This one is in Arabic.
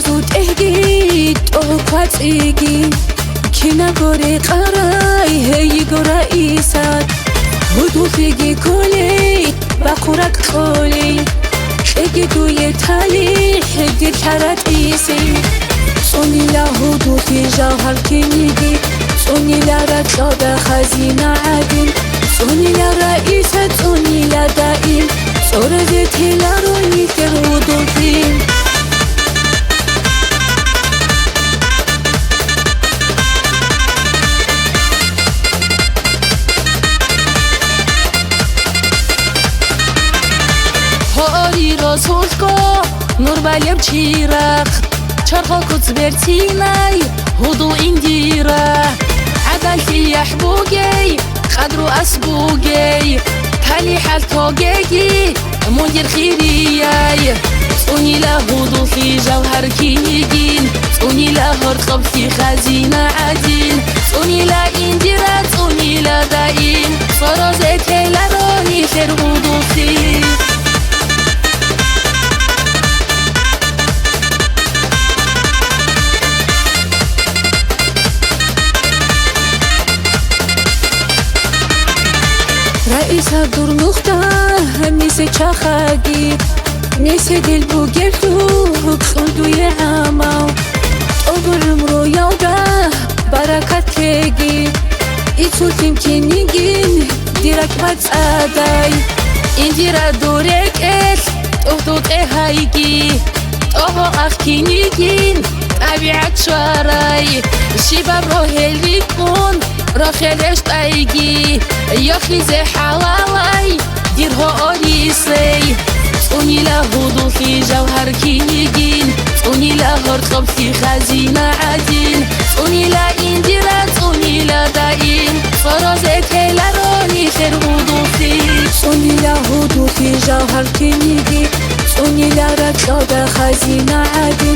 زود اهگی تو قطعیگی کی نگوری قرای هی گرایی ساد هدو فیگی کلی بقورک خولی شگی دوی تالی هدی کرد ایسی سونی لهدو فی جوهر کنیگی سونی لرد خزینه عدیم سونی لرئیسه سونی لدائیم سورزی تیلا روی هدو فیم Солнышко, нур балем чирах, чарха куцбертинай, худу индира, عدلتي يحبوجي خدرو أسبوجي تالي حالتوجي مدير خيرياي سوني لهدو في جوهر كيجين سوني لهرقب في خزينة عدين سوني لا إنديرا سوني لا داين فرزتي لروني خير هدو فيه رئيسة دور نختة ميسي تشاخاقي ميسي ديل بوغيرتو كسودو يعاماو تقول عمرو يوغا بركات كيجي إتو تمكينيجين ديرك متساداي إنديرا دوريك إل تهدود إهايجي تهو أخكينيجين طبيعة شواراي الشباب روهي يكون راخلش تايجي ياخي زي حوالاي ديرها أوريسي سوني لهدو في جوهر كيجين سوني لهرقب في خزينة عدين سوني لا إنديرا سوني لا داين فرازتي لروني خير هدو في سوني لهدو في جوهر كيجين سوني لرقب خزينة عدين